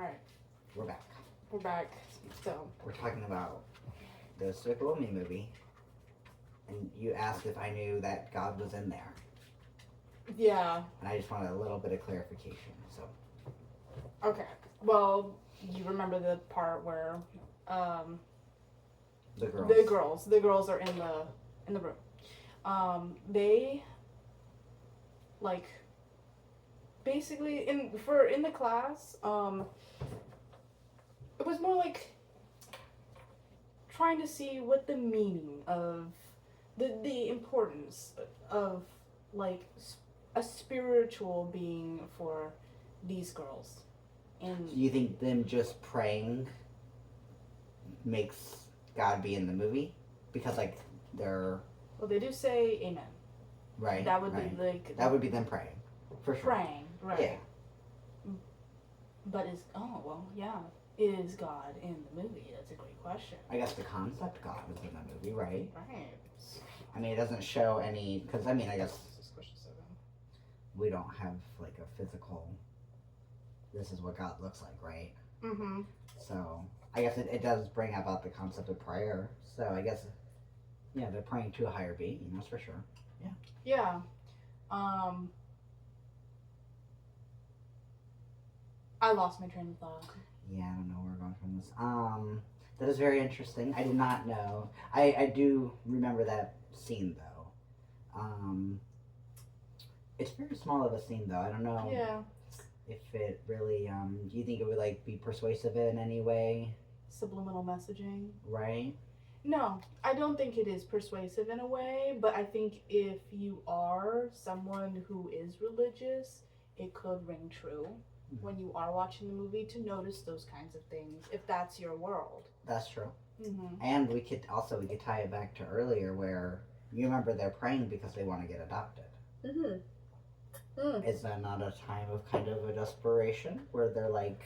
Alright, We're back. we're back. So, We're talking about the Despicable Me movie, and you asked if I knew that God was in there, yeah, and I just wanted a little bit of clarification. So, okay. Well, you remember the part where the girls. the girls are in the room. They like basically in the class, it was more like trying to see what the meaning of the importance of like a spiritual being for these girls. And Do you think them just praying makes God be in the movie? Because like they're well, they do say amen. right. That would right. be like That would be them praying, for sure. praying, right? Yeah. But is God in the movie? That's a great question. I guess the concept God is in the movie, right? Right. I mean, it doesn't show any. Because I mean, I guess This is question 7. we don't have like a physical. This is what God looks like, right? Mm-hmm. So I guess it does bring about the concept of prayer. So I guess, yeah, they're praying to a higher being, that's for sure. Yeah. Yeah. I lost my train of thought. Yeah, I don't know where we're going from this. That is very interesting. I did not know. I do remember that scene though. It's very small of a scene though. I don't know. Yeah. If it really, do you think it would like be persuasive in any way? Subliminal messaging. Right. No, I don't think it is persuasive in a way, but I think if you are someone who is religious, it could ring true when you are watching the movie to notice those kinds of things if that's your world. That's true. Mm-hmm. And we could tie it back to earlier where you remember they're praying because they want to get adopted. Mm-hmm. Is that not a time of kind of a desperation where they're like,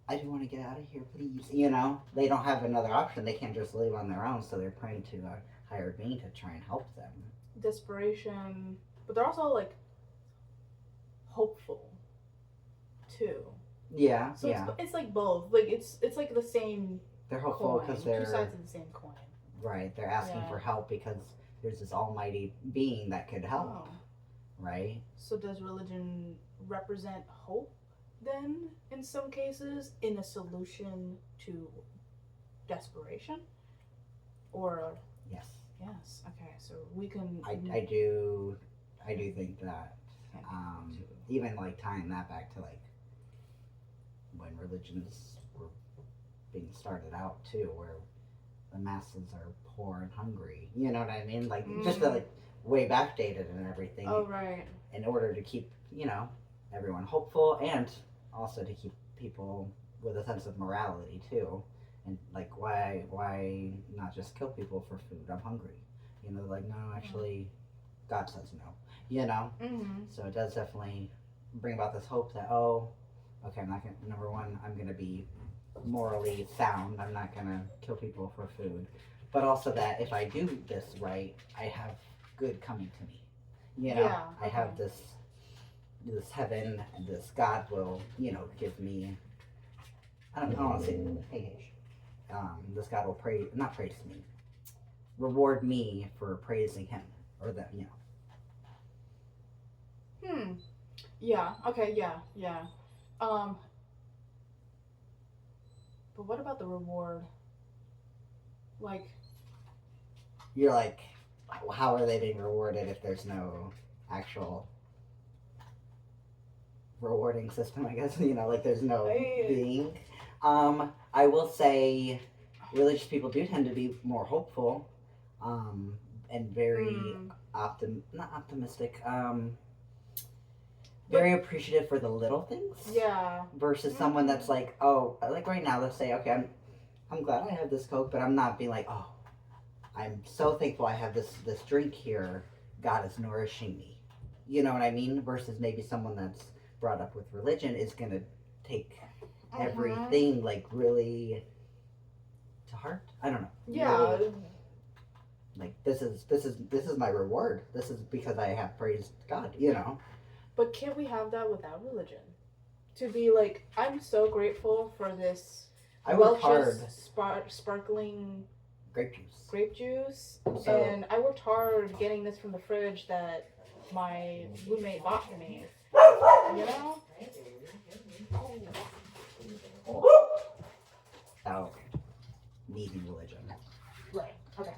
I do want to get out of here, please. You know, they don't have another option. They can't just live on their own, so they're praying to a higher being to try and help them. Desperation, but they're also like hopeful too. Yeah, So yeah. it's like both. Like it's like the same. They're hopeful because they're two sides of the same coin. right. They're asking for help because there's this almighty being that could help. Oh. Right. So does religion represent hope then in some cases in a solution to desperation? Or yes. Yes. Okay. So we can. I do think that even like tying that back to like when religions were being started out too, where the masses are poor and hungry. You know what I mean? Like just the, like way backdated and everything. Oh right. In order to keep everyone hopeful and also to keep people with a sense of morality too. And like why not just kill people for food? I'm hungry. Like no, actually, God says no. Mm-hmm. So it does definitely bring about this hope that okay, I'm not gonna. Number one, I'm gonna be morally sound. I'm not gonna kill people for food, but also that if I do this right, I have good coming to me. Yeah, I have this heaven, and this God will give me. I don't want to say hey. This God will not praise me, reward me for praising Him, or that. Yeah. Okay. Yeah. But what about the reward? Like. You're like, how are they being rewarded if there's no actual rewarding system? I guess like there's no being. I will say, religious people do tend to be more hopeful, and very not optimistic. Very appreciative for the little things. Yeah. Versus someone that's like, oh, like right now, let's say, okay, I'm glad I have this Coke, but I'm not being like, oh, I'm so thankful I have this drink here. God is nourishing me. You know what I mean? Versus maybe someone that's brought up with religion is gonna take everything like really to heart. I don't know. Yeah. Really, like this is my reward. This is because I have praised God. But can't we have that without religion? to be like, I'm so grateful for this I worked Welch's hard. sparkling Grape juice. So and I worked hard getting this from the fridge that my roommate bought for me. You know? without needing religion. Right. Okay.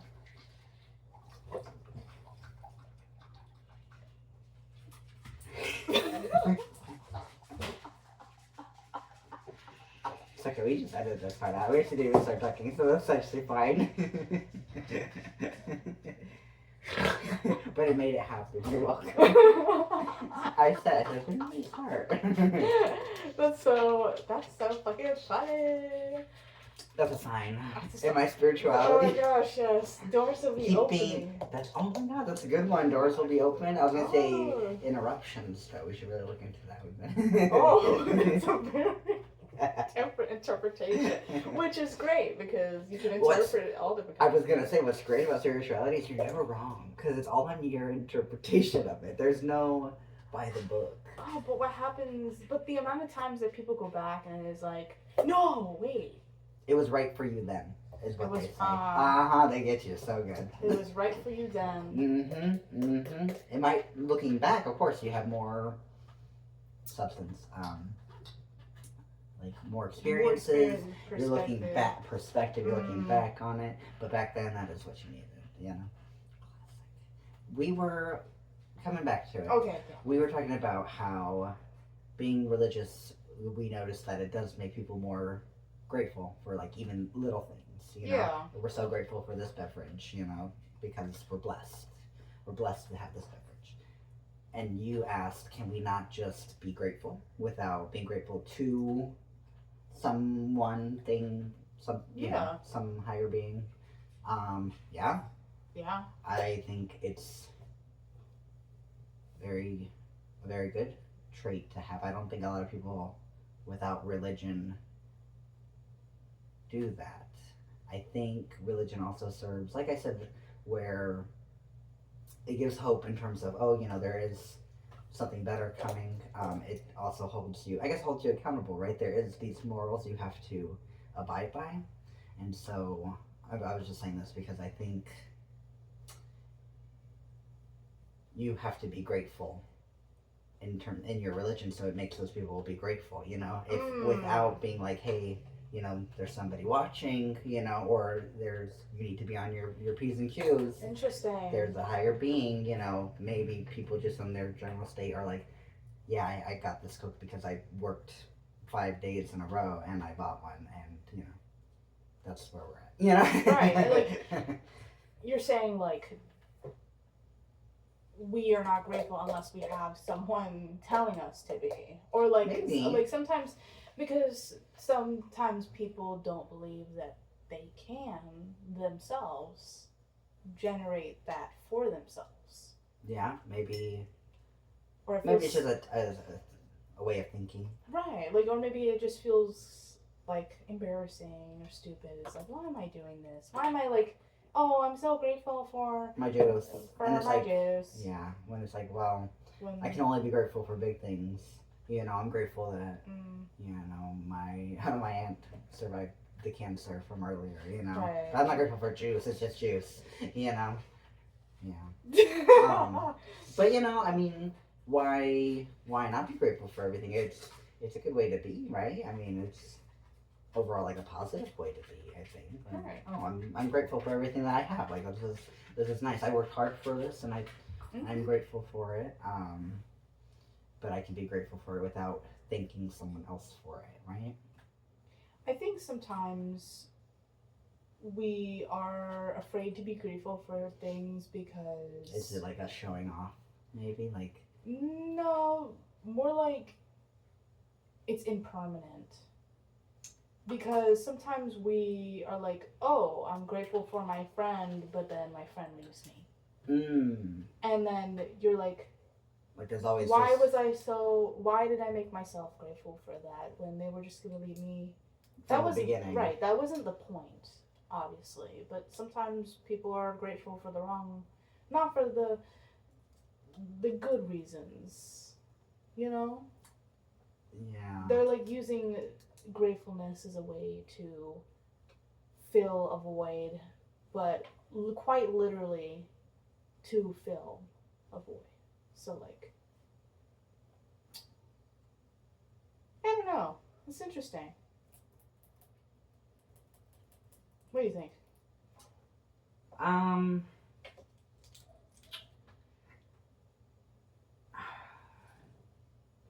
It's okay, we just edited this part out. We actually didn't even start talking, so that's actually fine. But it made it happen. You're welcome. I said it was a nice part. That's so fucking funny. That's a sign. That's a In my Oh my spirituality. gosh, yes. Doors will be Keeping opening. that's oh my god, that's a good one. Doors will be open. I was gonna say Oh. interruptions, but we should really look into that. Oh, it's a very different interpretation, which is great because you can interpret it all different I kinds. was gonna say what's great about spirituality is you're never wrong because it's all on your interpretation of it. There's no by the book. Oh, but what happens? But the amount of times that people go back and it's like, no, wait, It was right for you then, is what It was, they say. They get you so good. it was right for you then. It might, looking back, of course, you have more substance, like more experiences. You're looking back, perspective. You're looking back on it, but back then, that is what you needed. You know. We were coming back to it. Okay. We were talking about how being religious, we noticed that it does make people more grateful for like even little things. You know, Yeah. we're so grateful for this beverage. You know, because we're blessed. We're blessed to have this beverage. And you asked, can we not just be grateful without being grateful to someone, thing, some you know, some higher being? Yeah. Yeah. I think it's very a very good trait to have. I don't think a lot of people without religion do that. I think religion also serves, like I said, where it gives hope in terms of, oh, you know, there is something better coming. It also holds you, I guess, holds you accountable, right? There is these morals you have to abide by. And so I was just saying this because I think you have to be grateful in your religion, so it makes those people be grateful, you know, if without being like, hey, you know, there's somebody watching, you know, or you need to be on your P's and Q's. Interesting. There's a higher being, you know, maybe people just in their general state are like, yeah, I got this Coke because I worked 5 days in a row and I bought one, and you know, that's where we're at, you know. Right, like you're saying like we are not grateful unless we have someone telling us to be, or like Maybe. like sometimes, because sometimes people don't believe that they can themselves generate that for themselves, Yeah, maybe or if it's just a way of thinking. right, like, or maybe it just feels like embarrassing or stupid. It's like, why am I doing this? Why am I like, oh, I'm so grateful for My juice. for And it's my like, juice. yeah, when it's like, well, When, I can only be grateful for big things. You know, I'm grateful that, you know, my aunt survived the cancer from earlier, you know. Right. But I'm not grateful for juice, it's just juice, you know. Yeah. But, you know, I mean, why not be grateful for everything? It's a good way to be, right? I mean, it's overall like a positive way to be, I think. Like, Right. oh, I'm grateful for everything that I have. Like, this is nice. I worked hard for this, and I'm grateful for it. But I can be grateful for it without thanking someone else for it, right? I think sometimes we are afraid to be grateful for things because Is it like us showing off, maybe? Like, no, more like it's impermanent. Because sometimes we are like, oh, I'm grateful for my friend, but then my friend leaves me. And then you're like there's always why did I make myself grateful for that when they were just gonna leave me? That was the beginning. Right, that wasn't the point, obviously. But sometimes people are grateful for the wrong, not for the good reasons, you know? Yeah. They're like using gratefulness as a way to fill a void, but quite literally to fill a void. So like, I don't know. It's interesting. What do you think? Um,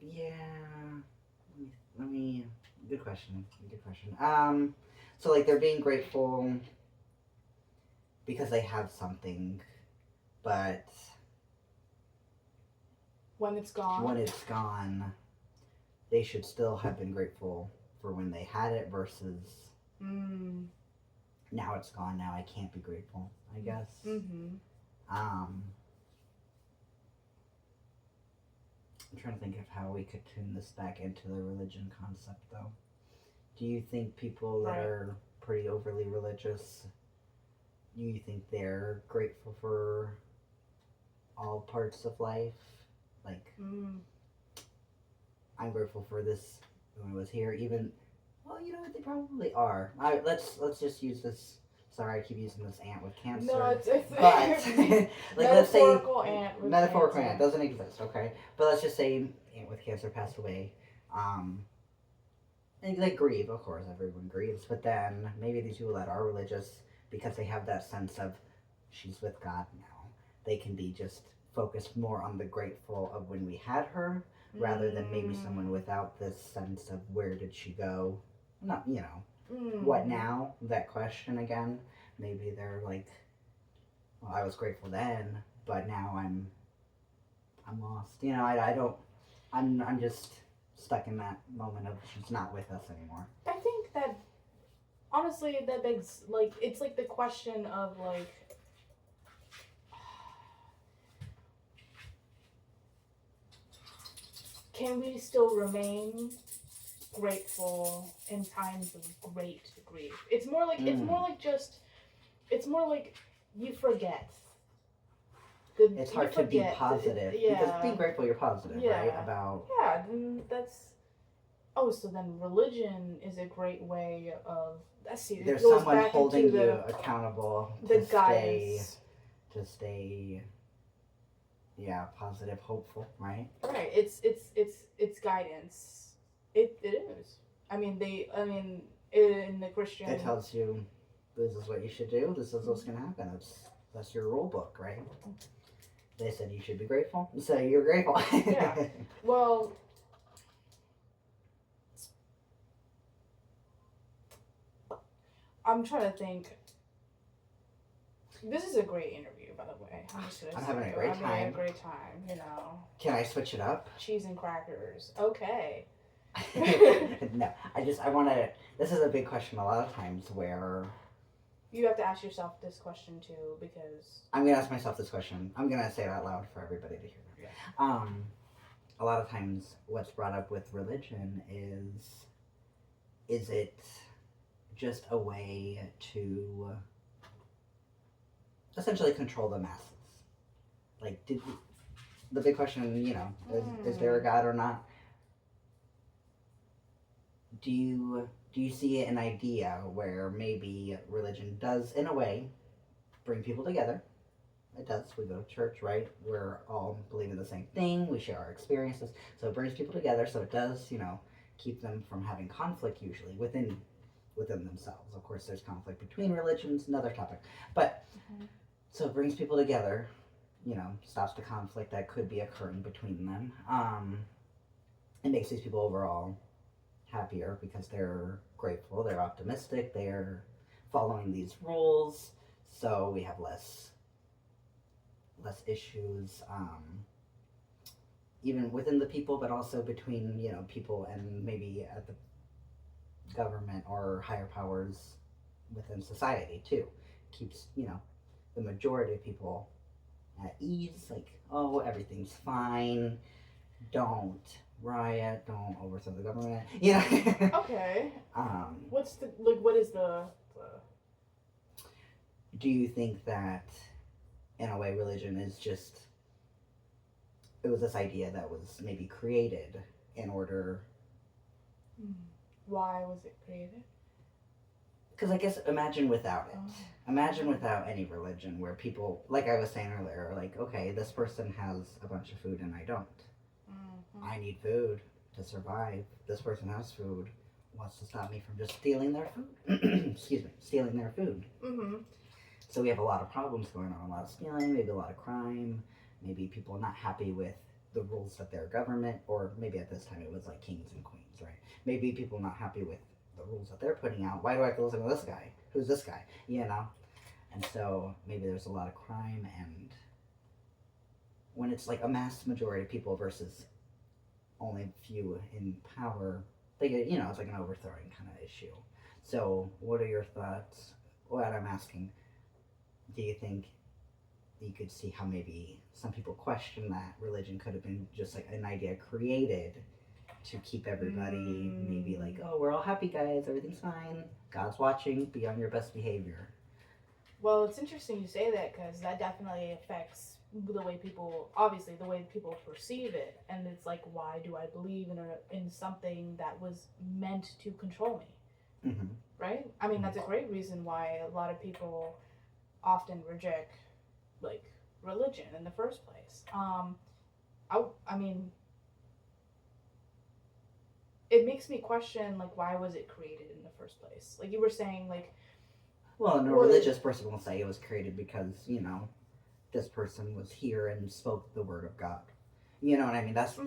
yeah. Let me. Good question. Good question. So like they're being grateful because they have something, but When it's gone. when it's gone, they should still have been grateful for when they had it versus now it's gone. Now I can't be grateful. I guess. Mm-hmm. I'm trying to think of how we could tune this back into the religion concept, though. Do you think people that are pretty overly religious, do you think they're grateful for all parts of life? Like, I'm grateful for this when I was here. Even, well, you know what? They probably are. Let's just use this. Sorry, I keep using this ant with cancer. No, it's but like, let's say ant with metaphorical cancer. ant doesn't exist. Okay, but let's just say ant with cancer passed away. And they grieve, of course, everyone grieves. But then maybe these people that are religious, because they have that sense of she's with God now, they can be just focused more on the grateful of when we had her, rather than maybe someone without this sense of where did she go. Not, you know, what now? That question again. Maybe they're like, well, I was grateful then, but now I'm lost. You know, I don't. I'm just stuck in that moment of she's not with us anymore. I think that honestly that begs like it's like the question of like can we still remain grateful in times of great grief? It's more like it's more like you forget. It's hard to be positive because being grateful, you're positive, right? About that's. Oh, so then religion is a great way of. There's someone holding you accountable the guidance. To stay. Yeah, positive, hopeful, right? Right. It's guidance. It is. I mean in the Christian. It tells you this is what you should do. This is what's gonna happen. That's your rule book, right? They said you should be grateful, so you're grateful. Yeah. Well. I'm trying to think. This is a great interview, by the way. I'm having a great time. You know. Can I switch it up? Cheese and crackers. Okay. No, I want to. This is a big question a lot of times where. You have to ask yourself this question too, because. I'm gonna ask myself this question. I'm gonna say it out loud for everybody to hear. Yeah. A lot of times, what's brought up with religion is it just a way to essentially control the masses? Like, the big question, you know, is there a God or not? Do you see an idea where maybe religion does, in a way, bring people together? It does. We go to church, right? We're all believing the same thing. We share our experiences. So it brings people together. So it does, you know, keep them from having conflict usually within themselves. Of course, there's conflict between religions, another topic. But so it brings people together, you know, stops the conflict that could be occurring between them. It makes these people overall happier because they're grateful, they're optimistic, they're following these rules. So we have less issues, even within the people, but also between, you know, people and maybe at the government or higher powers within society too. Keeps, you know, the majority of people at ease, like, oh, everything's fine, don't riot, don't overthrow the government, you know. Okay. What is the do you think that in a way religion is just, it was this idea that was maybe created in order Why was it created? Because I guess imagine without it. Oh. Imagine without any religion where people, like I was saying earlier, like, okay, this person has a bunch of food and I don't. Mhm. I need food to survive. This person has food, wants to stop me from just stealing their food. Excuse me, stealing their food. Mhm. So we have a lot of problems going on, a lot of stealing, maybe a lot of crime, maybe people not happy with the rules that their government, or maybe at this time it was like kings and queens, right? Maybe people not happy with the rules that they're putting out. Why do I have to listen to this guy? Who's this guy? You know? And so maybe there's a lot of crime, and when it's like a mass majority of people versus only a few in power, they get, it's like an overthrowing kind of issue. So what are your thoughts? What I'm asking, do you think you could see how maybe some people question that religion could have been just like an idea created to keep everybody maybe like, oh, we're all happy guys, everything's fine, God's watching, be on your best behavior? Well, it's interesting you say that because that definitely affects the way people, obviously, the way people perceive it. And it's like, why do I believe in something that was meant to control me? Mm-hmm. Right? I mean, that's a great reason why a lot of people often reject, like, religion in the first place. I mean, it makes me question, like, why was it created in the first place? Like you were saying, like, well, no religious person will say it was created because, this person was here and spoke the word of God. You know what I mean? That's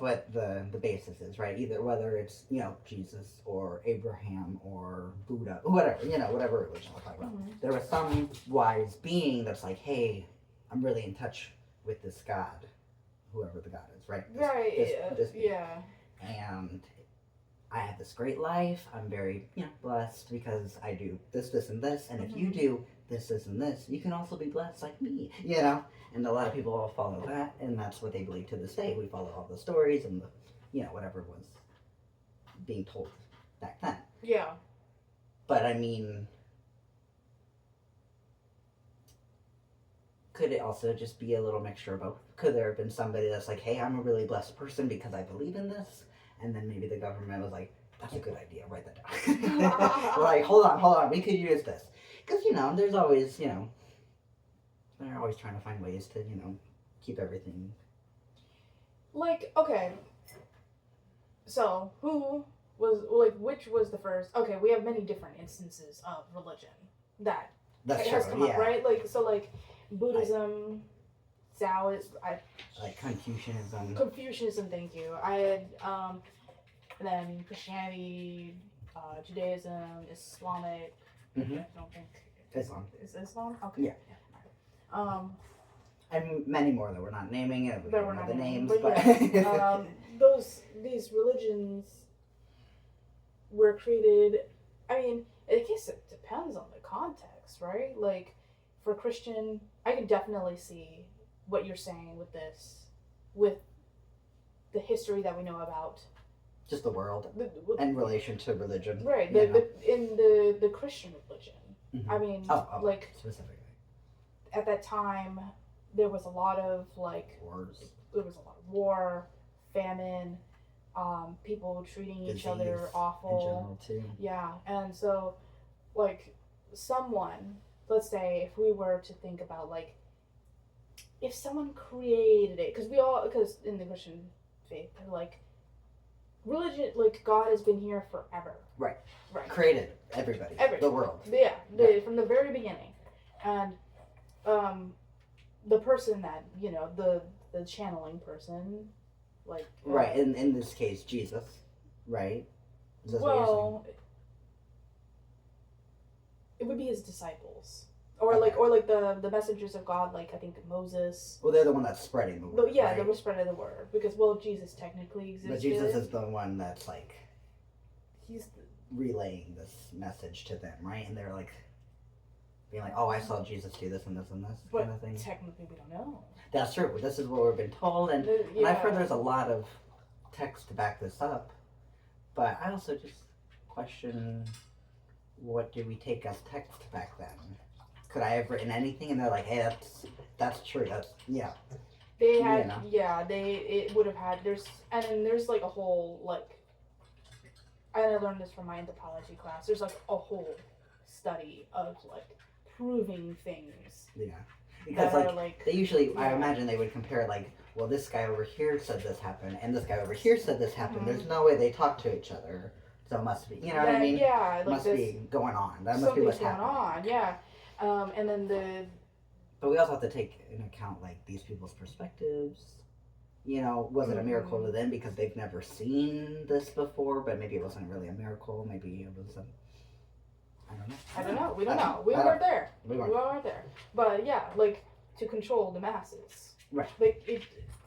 what the basis is, right? Either whether it's, Jesus or Abraham or Buddha, whatever, whatever religion we're talking about. There was some wise being that's like, hey, I'm really in touch with this God, whoever the God is, right? This being. Yeah. And I have this great life. I'm very, blessed because I do this, this, and this. And if you do this, this, and this, you can also be blessed like me, And a lot of people all follow that, and that's what they believe to this day. We follow all the stories and the, whatever was being told back then. Yeah. But I mean, could it also just be a little mixture of both? Could there have been somebody that's like, hey, I'm a really blessed person because I believe in this? And then maybe the government was like, that's a good idea, write that down. Like, hold on, we could use this. Because, there's always, they're always trying to find ways to, keep everything. Like, okay. So, which was the first? Okay, we have many different instances of religion that has come up, right? Like, so, like, Buddhism, Taoism, like Confucianism. Confucianism, thank you. I had, and then Christianity, Judaism, Islamic. Mm-hmm. I don't think Islam. Is Islam? Okay. Yeah. And many more that we're not naming it. We don't know the names, but yeah, these religions were created. I mean, I guess it depends on the context, right? Like, for Christian, I can definitely see what you're saying with this, with the history that we know about just the world in relation to religion, right? The Christian religion. Mm-hmm. I mean, like specifically at that time, there was a lot of wars. There was a lot of war, famine, people treating each other awful. In general too. Yeah, and so, like, someone, let's say, if we were to think about like, if someone created it, because in the Christian faith, they're like, religion, like, God has been here forever. Right. Right. Created everybody. The world. Yeah. From the very beginning, and the person that the channeling person, like. Right. In this case, Jesus. Right. Is that well, it would be his disciples. Or the messengers of God, like I think Moses. Well, they're the one that's spreading the word. Yeah, they were spreading the word because Jesus technically existed. But Jesus is the one that's like. He's relaying this message to them, right? And they're like, being like, "Oh, I saw Jesus do this and this and this," but kind of thing. Technically, we don't know. That's true. This is what we've been told, and I've heard there's a lot of text to back this up. But I also just question, what do we take as text back then? Could I have written anything? And they're like, hey, that's true. They had, it would have had, there's like a whole, like, and I learned this from my anthropology class. There's like a whole study of like proving things Yeah. Because that like are like they usually, I yeah. imagine they would compare like, well, this guy over here said this happened, and this guy over here said this happened. Mhm. There's no way they talk to each other, so it must be, you know what I that- mean? Yeah, like Must this be going on. That must be something's what's going happening. on. Yeah, and then But we also have to take into account like these people's perspectives. You know, was it a miracle to them because they've never seen this before? But maybe it wasn't really a miracle. Maybe it was a, I don't know. We don't know. We I don't- weren't there. We We weren't. weren't there. But yeah, like to control the masses. Right. Like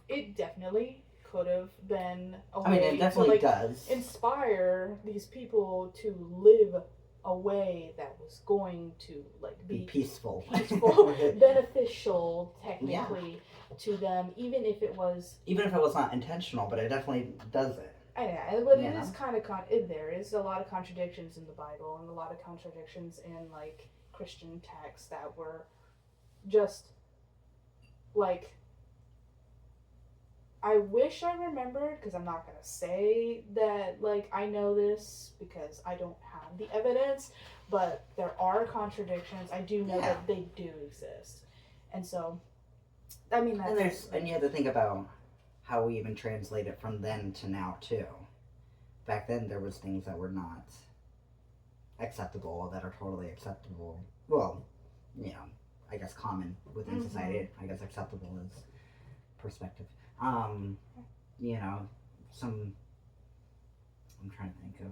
it definitely could have been a I mean, way it definitely to like does. inspire these people to live a way that was going to like Be peaceful. peaceful, beneficial technically to them, even if it was. Even if it was not intentional, but it definitely does it. But You it know? is kind of there is a lot of contradictions in the Bible and a lot of contradictions in like Christian texts that were just like. I wish I remembered because I'm not gonna say that like I know this because I don't have the evidence, but there are contradictions. I do know that they do exist, and so I mean that's And you have to think about how we even translate it from then to now too. Back then there was things that were not acceptable that are totally acceptable. Well, you know, I guess common within society. I guess acceptable is perspective. You know, I'm trying to think of,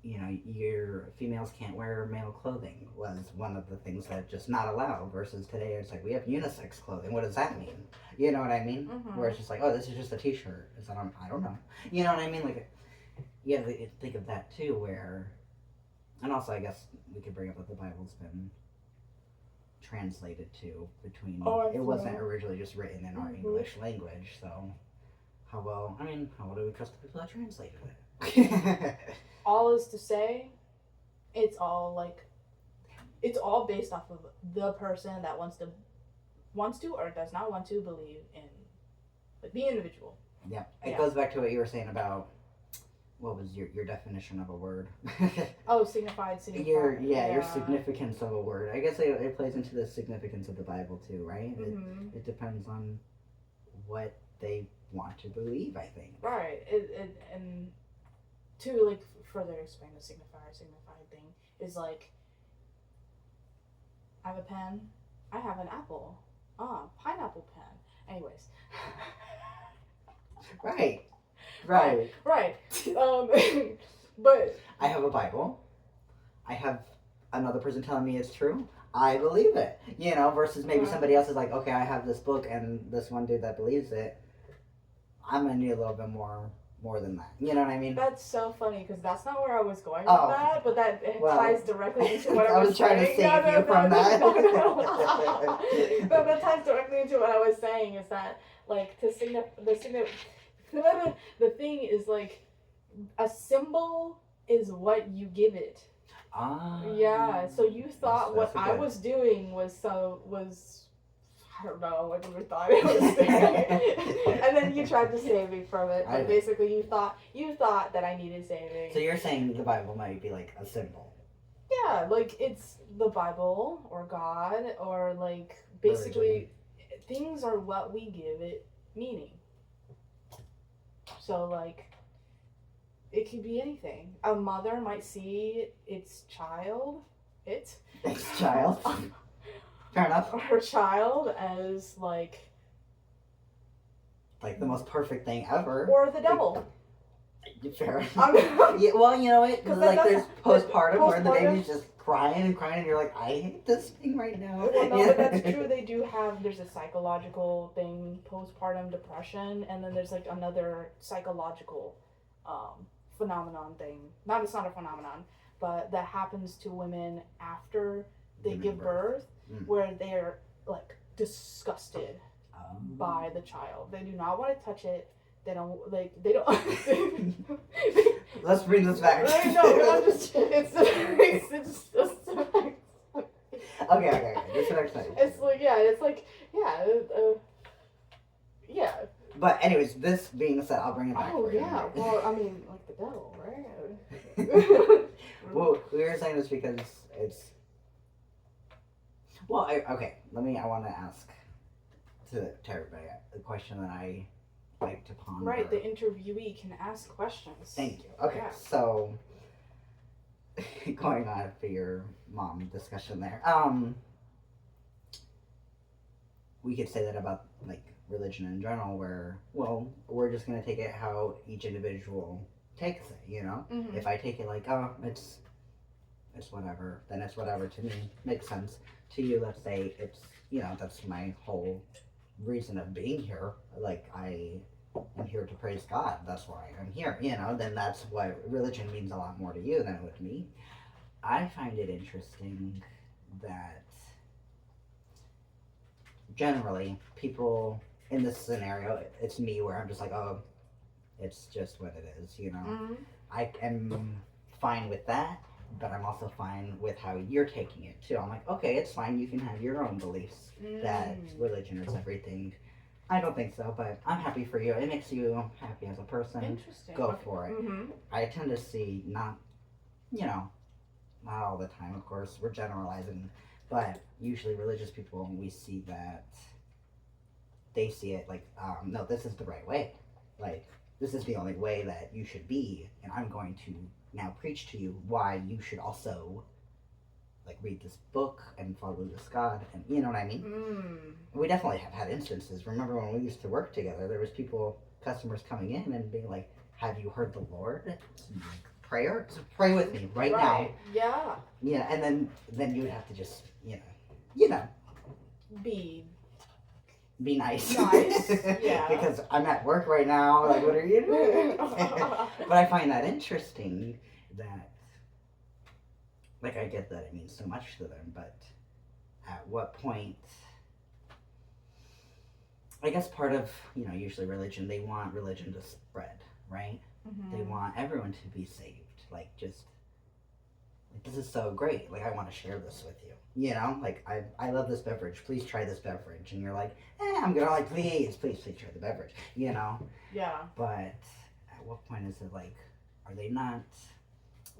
you know, your females can't wear male clothing was one of the things that just not allowed versus today it's like we have unisex clothing. What does that mean? You know what I mean? Where it's just like, oh, this is just a t-shirt. Is that I don't know. You know what I mean? Like, you have to think of that too where, and also I guess we could bring up that the Bible's been translated to between it wasn't originally just written in our English language, so how well do we trust the people that translated it? all is to say it's all based off of the person that wants to or does not want to believe in like the individual. It goes back to what you were saying about what was your definition of a word? Signified. Your significance of a word. I guess it plays into the significance of the Bible too, right? It depends on what they want to believe, I think. Right. And to like further explain the signified thing is like I have a pen, I have an apple. Pineapple pen. Anyways. Right. But I have a Bible. I have another person telling me it's true. I believe it. You know, versus maybe somebody else is like, okay, I have this book and this one dude that believes it. I'm gonna need a little bit more than that. You know what I mean? That's so funny because that's not where I was going with that, but that ties directly into what I was trying saying. to save you from that. But that ties directly into what I was saying is that like the thing is like a symbol is what you give it. Yeah. So you thought what I was doing was I don't know what you thought it was doing. And then you tried to save me from it. But basically you thought that I needed saving. So you're saying the Bible might be like a symbol. Yeah, like it's the Bible or God or like basically things are what we give it meaning. So like it could be anything. A mother might see its child. Fair enough. Her child as like the most perfect thing ever. Or the devil. Fair enough. Yeah, well, you know what? Like there's postpartum where the baby's just crying and you're like, I hate this thing right now. Well, no, but that's true. They do there's a psychological thing, postpartum depression, and then there's like another psychological phenomenon thing. It's not a phenomenon, but that happens to women after they give birth, where they're like disgusted by the child. They do not want to touch it. They don't. Let's bring this back. No, it's just. Okay. This is next time. Yeah. But anyways, this being gonna say I'll bring it back. Oh for you. yeah. Well, I mean, like the devil, right? Well, we were saying this because it's. Well, okay. I want to ask to everybody a question that I like to ponder. Right. The interviewee can ask questions. Thank you. Okay, Yeah. so going on for your mom discussion there. We could say that about like religion in general, where we're just gonna take it how each individual takes it. You know, Mhm. if I take it like it's whatever, then it's whatever to me. Makes sense. To you, let's say it's that's my whole reason of being here. Like I am here to praise God. That's why I'm here. Then that's why religion means a lot more to you than it would me. I find it interesting that generally people in this scenario, it's me where I'm just like, oh, it's just what it is. Mhm. I am fine with that, but I'm also fine with how you're taking it too. I'm like, okay, it's fine. You can have your own beliefs that religion is everything. I don't think so, but I'm happy for you. It makes you happy as a person. Interesting. Go Okay. for it. Mhm. I tend to see not all the time, of course. We're generalizing, but usually religious people, we see that they see it like, no, this is the right way. Like, this is the only way that you should be, and I'm going to now preach to you why you should also like read this book and follow this God, and you know what I mean. We definitely have had instances. Remember when we used to work together? There was customers coming in and being like, "Have you heard the Lord? Prayer? So pray with me right now." Yeah. Yeah, and then you would have to just be nice. Nice, yeah. Because I'm at work right now. Like, what are you doing? But I find that interesting that, like, I get that it means so much to them, but at what point, I guess part of, usually religion, they want religion to spread, right? Mhm. They want everyone to be saved. Like, just, like, this is so great. Like, I want to share this with you. Like, I love this beverage. Please try this beverage. And you're like, I'm going to like, please try the beverage. Yeah. But at what point is it like, are they not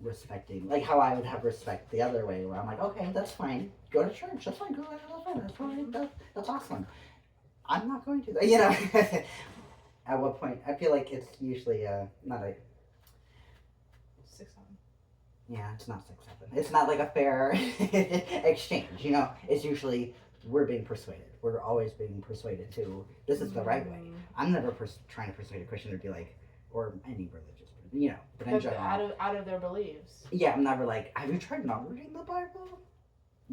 respecting, like how I would have respect the other way, where I'm like, okay, that's fine. Go to church. That's fine. Go to that's fine. That's awesome. I'm not going to that. At what point? I feel like it's usually not a 6-7. Yeah, it's not 6-7. It's not like a fair exchange. It's usually we're being persuaded. We're always being persuaded to this is the right way. I'm never trying to persuade a Christian to be like, or any religious person, but in general, out of their beliefs. Yeah, I'm never like, have you tried not reading the Bible?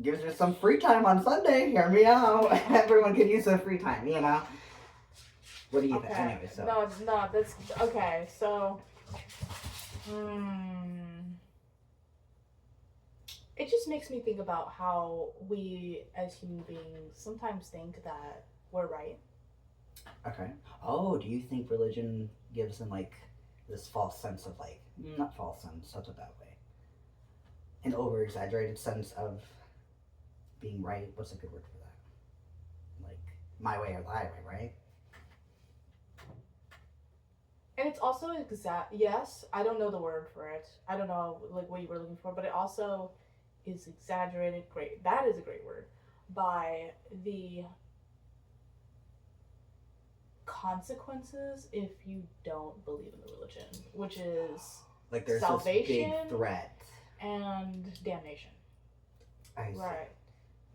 Gives you some free time on Sunday. Hear me out. Everyone can use some free time. What do you think? Anyway, so No, that's okay. So, it just makes me think about how we, as human beings, sometimes think that we're right. Okay. Oh, do you think religion gives them like this false sense of like, not false sense, such a bad way, an over exaggerated sense of being right? What's a good word for that? Like my way or the highway, right? And it's also yes, I don't know the word for it. I don't know like what you were looking for, but it also is exaggerated. Great. That is a great word. By the consequences if you don't believe in the religion, which is like there's salvation this big threat and damnation. I see. Right.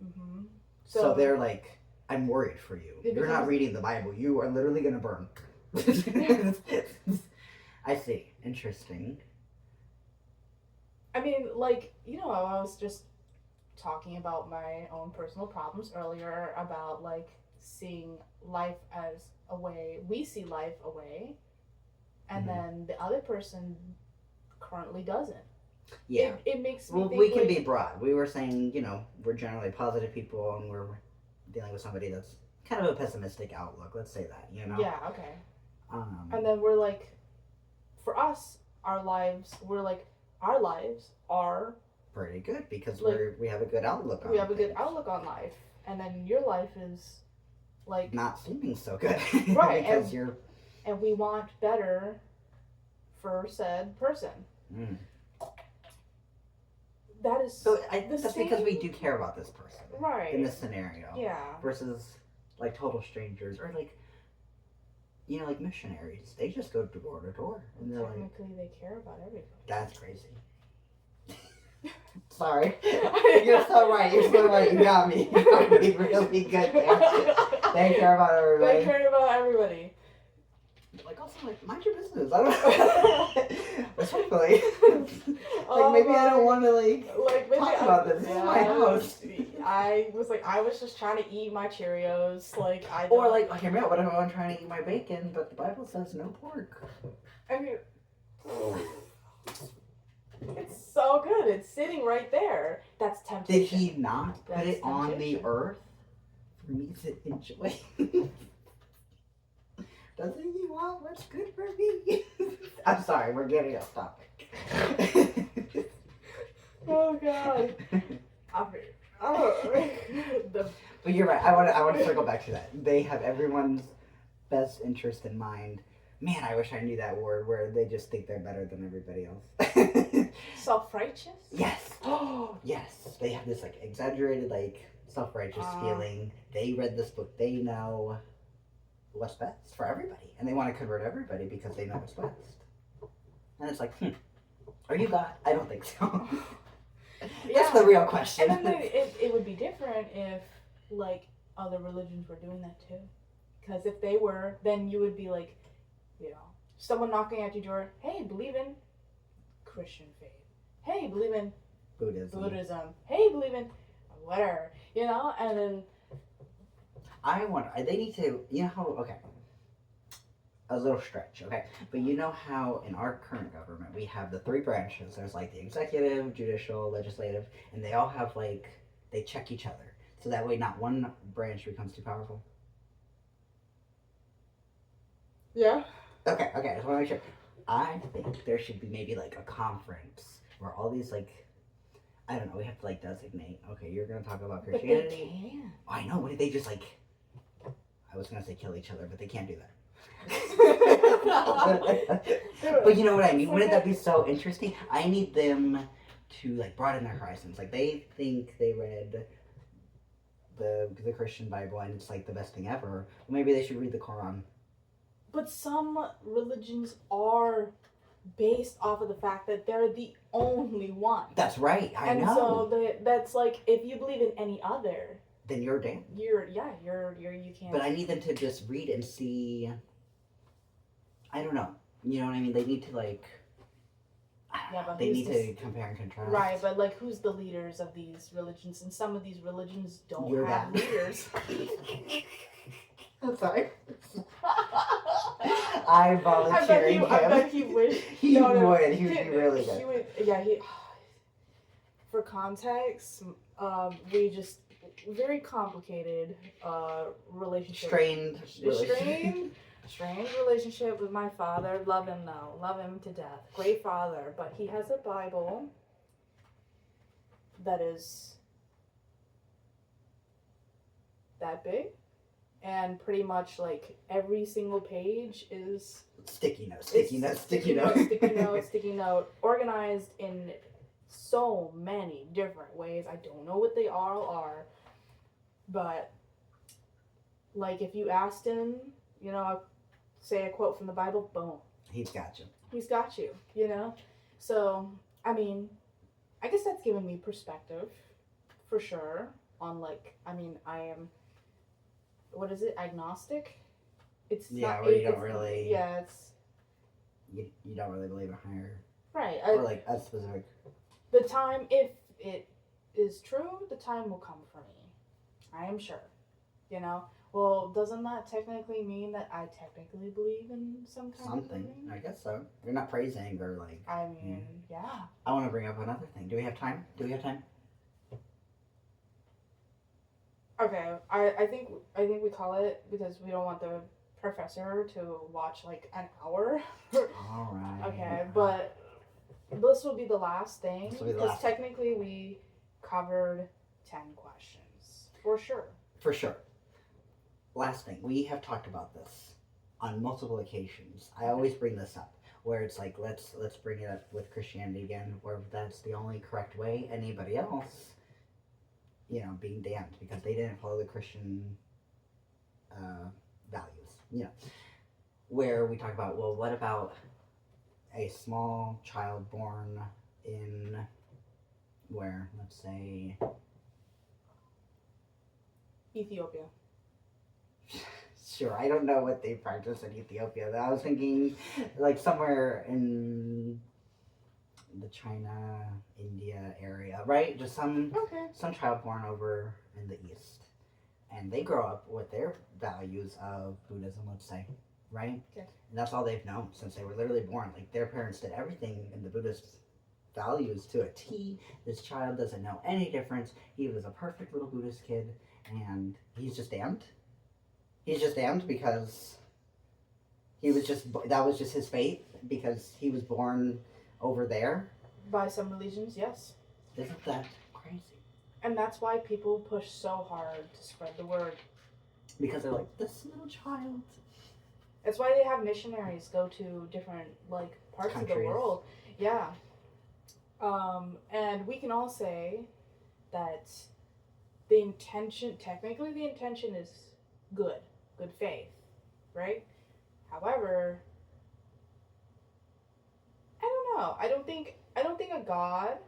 Mm-hmm. So they're like, I'm worried for you. You're not Because- reading the Bible. You are literally gonna burn. I see. Interesting. I mean, like, I was just talking about my own personal problems earlier about like seeing life as a way we see life a way, and then the other person currently doesn't. Yeah. It makes me Well, think we can like, be broad. We were saying, we're generally positive people, and we're dealing with somebody that's kind of a pessimistic outlook. Let's say that, Yeah, okay. Um, And then we're like, for us, our lives are pretty good because like, we have a good outlook on we have a good things. outlook on life, and then your life is like Not seeming so good. Right, because and- you're and we want better for said person. Mm. That is So I the think that's same, because we do care about this person right? in this scenario. Yeah. Versus like total strangers or like, you know, like missionaries. They just go door to door and they're like, Technically, they care about everybody. that's crazy. Sorry. You're so right. You're so right. You got me. You got me really good there. They care about everybody. They care about everybody. Like also like mind your business. I don't know. Respectfully. Like maybe I don't want to like maybe talk about this. This is my house. I was just trying to eat my Cheerios. Like I. Or like, hear me out. What if I'm trying to eat my bacon, but the Bible says no pork? I mean, it's so good. It's sitting right there. That's temptation. Did he not put That's it on the temptation. earth for me to enjoy? Doesn't he want what's good for me? I'm sorry, we're getting off topic. Oh God. But you're right. I want to circle back to that. They have everyone's best interest in mind. Man, I wish I knew that word where they just think they're better than everybody else. Self-righteous? Yes. Oh, yes. They have this like exaggerated like self-righteous feeling. They read this book. They know what's best for everybody, and they want to convert everybody because they know what's best. And it's like, are you God? I don't think so. That's the real question. And then it would be different if like other religions were doing that too, because if they were, then you would be like, you know, someone knocking at your door, hey, believe in Christian faith, hey, believe in Buddhism, hey, believe in whatever, you know, and then I wonder, they need to, you know how, okay, a little stretch, okay, but you know how in our current government we have the three branches. There's like the executive, judicial, legislative, and they all have like, they check each other, so that way not one branch becomes too powerful. yeah. Okay, I just want to make sure. I think there should be maybe like a conference where all these like, I don't know, we have to like designate, okay, you're going to talk about Christianity. But they can. Oh, I know, what if they just like, I was going to say kill each other, but they can't do that. But you know what I mean? Wouldn't that be so interesting? I need them to like broaden their horizons. Like they think they read the Christian Bible and it's like the best thing ever. Well, maybe they should read the Quran. But some religions are based off of the fact that they're the only one. That's right. I know. And so that's like, if you believe in any other, then you're damned. you can't. But I need them to just read and see. I don't know. You know what I mean? They need to like. They need to compare and contrast. Right, but like, who's the leaders of these religions? And some of these religions don't have leaders. I'm sorry. I volunteering him. I bet he would. He would. He would be really good. He would. Yeah. For context, we just very complicated relationship. Strange relationship with my father. Love him though. Love him to death. Great father. But he has a Bible that is that big. And pretty much like every single page is sticky note, organized in so many different ways. I don't know what they all are, but like if you asked him, you know, say a quote from the Bible, boom, he's got you. He's got you, you know. So I mean, I guess that's given me perspective, for sure. On like, I mean, I am. What is it? Agnostic? It's yeah, not, where you don't really. Yeah, it's. You don't really believe in higher. Right. Or like a specific. The time, if it is true, the time will come for me. I am sure. You know. Well, doesn't that technically mean that I technically believe in some kind something? Of thing? I guess so. You're not praising or like. I mean, yeah. I want to bring up another thing. Do we have time? Okay, I think we call it because we don't want the professor to watch like an hour. All right. Okay, but this will be the last thing because technically we covered 10 questions for sure. For sure. Last thing, we have talked about this on multiple occasions. I always bring this up where it's like let's bring it up with Christianity again, where that's the only correct way. Anybody else, being damned because they didn't follow the Christian values. Where we talk about, well, what about a small child born in where, let's say, Ethiopia. Sure, I don't know what they practice in Ethiopia. I was thinking like somewhere in the China, India area, right? Just some child born over in the East. And they grow up with their values of Buddhism, let's say, right? Okay. And that's all they've known since they were literally born. Like their parents did everything in the Buddhist values to a T. This child doesn't know any difference. He was a perfect little Buddhist kid, and he's just damned. He's just damned because that was just his fate because he was born over there. By some religions, yes. Isn't that crazy? And that's why people push so hard to spread the word. Because they're like, this little child. That's why they have missionaries go to different parts Countries. of the world. Yeah. And we can all say that technically the intention is good faith, right? However, I don't know. I don't think a God,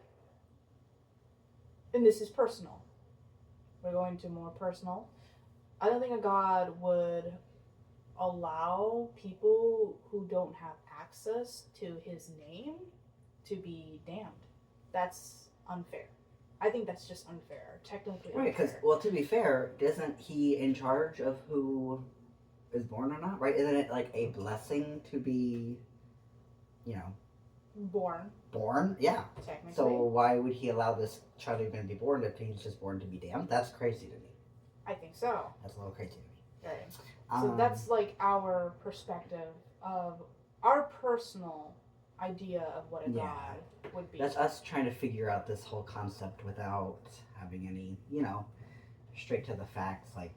and this is personal. We're going to more personal. I don't think a God would allow people who don't have access to his name to be damned. That's unfair. I think that's just unfair, technically unfair. Right, because, to be fair, isn't he in charge of who is born or not, right? Isn't it like a blessing to be, born? Yeah. Technically. So why would he allow this child even to be born if he's just born to be damned? That's crazy to me. I think so. That's a little crazy to me. Right. So that's our perspective of our personal idea of what a God would be. That's us trying to figure out this whole concept without having any, straight to the facts, like,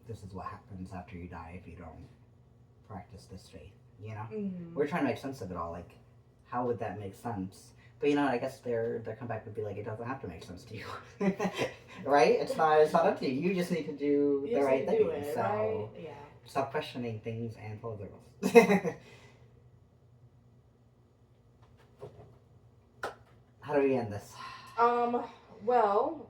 this is what happens after you die if you don't practice this faith, Mm-hmm. We're trying to make sense of it all, like, how would that make sense? But, I guess their comeback would be like, it doesn't have to make sense to you. Right? It's not up to you. You just need to do the right thing. So, right? Yeah. stop questioning things and follow the rules. How do we end this? Well,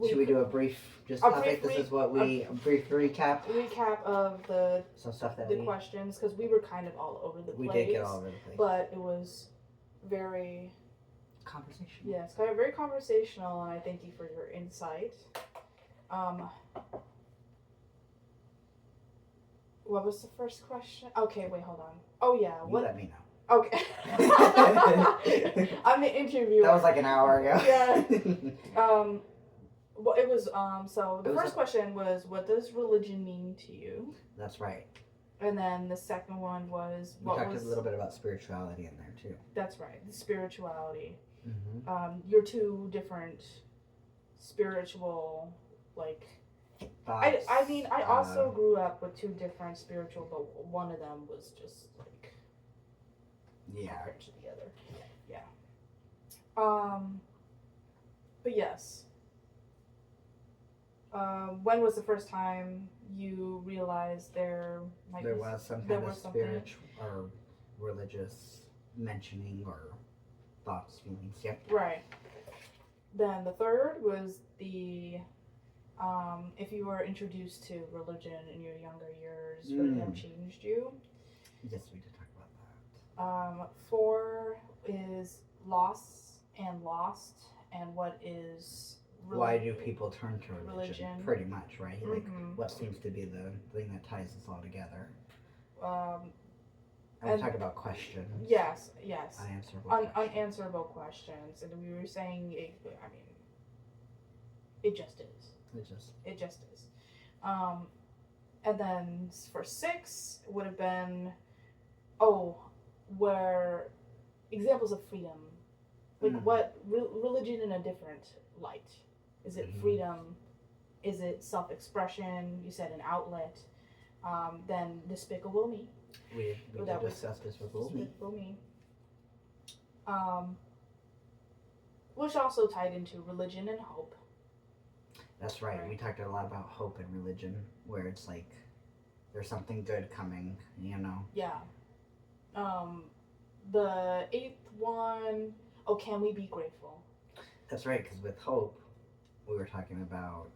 should we do a brief topic? This is what a brief recap. Recap of the some stuff that questions, because we were kind of all over the place. We did get all over the place, but it was very conversational. Yes, very conversational, and I thank you for your insight. What was the first question? Okay, wait, hold on. Oh yeah, you let me know. Okay. I'm the interviewer. That was like an hour ago. Yeah. Well, it was so the first question was, what does religion mean to you? That's right. And then the second one was, we talked a little bit about spirituality in there too. That's right, the spirituality. Mm-hmm. Your two different spiritual thoughts. I mean, I also grew up with two different spiritual, but one of them was just to the other. Yeah. But yes. When was the first time you realized there was some kind of spiritual or religious mentioning or thoughts, feelings? Yep. Right. Then the third was the if you were introduced to religion in your younger years, would it have changed you? Yes, we did talk about that. 4 is loss and lost, and what is why do people turn to religion? Pretty much, right? Like, what seems to be the thing that ties us all together? And we talked about questions. Yes. Unanswerable questions, and we were saying, it just is. It just is. And then for 6 would have been, where examples of freedom, what religion in a different light. Is it freedom Is it self-expression? You said an outlet. Then Despicable Me. We Well, did that was discuss Despicable Me. Despicable Me. Which also tied into religion and hope. That's right. Right. We talked a lot about hope and religion, where it's like there's something good coming, you know. Yeah. The eighth one, oh, can we be grateful? That's right, because with hope, we were talking about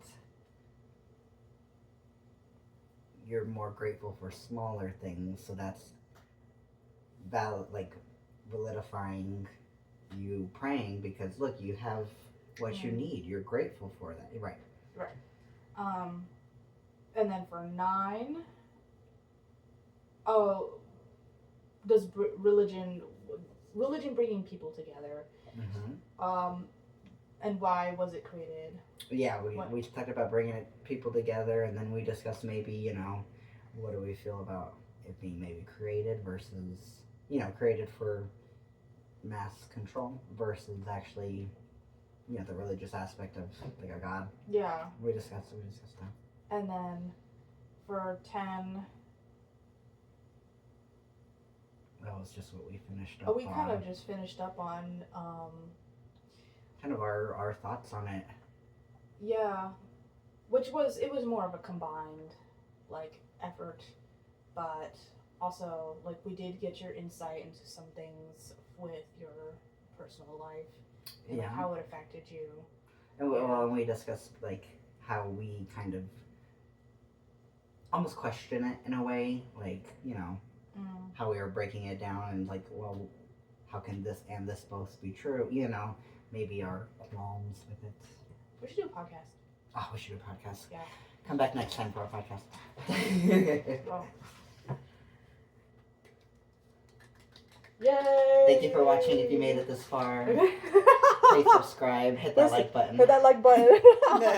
you're more grateful for smaller things, so that's like validifying you praying because look, you have what you need. You're grateful for that, right? And then for 9, oh, does religion bringing people together? Mm-hmm. And why was it created? Yeah, we talked about bringing people together, and then we discussed maybe, you know, what do we feel about it being maybe created versus, you know, created for mass control versus actually, you know, the religious aspect of like a god. Yeah. We discussed that. And then for 10, That was just what we finished up oh, we on. kind of just finished up on, kind of our thoughts on it. yeah, it was more of a combined, like, effort, but also, like, we did get your insight into some things with your personal life and like, how it affected you. And well, we discussed like how we kind of almost question it in a way, like, you know, how we were breaking it down and like, well, how can this and this both be true? You know, maybe our qualms with it. We should do a podcast. Oh, we should do a podcast. Yeah. Come back next time for our podcast. Well. Yay! Thank you for watching. If you made it this far, please subscribe, hit that like button. Hit that like button.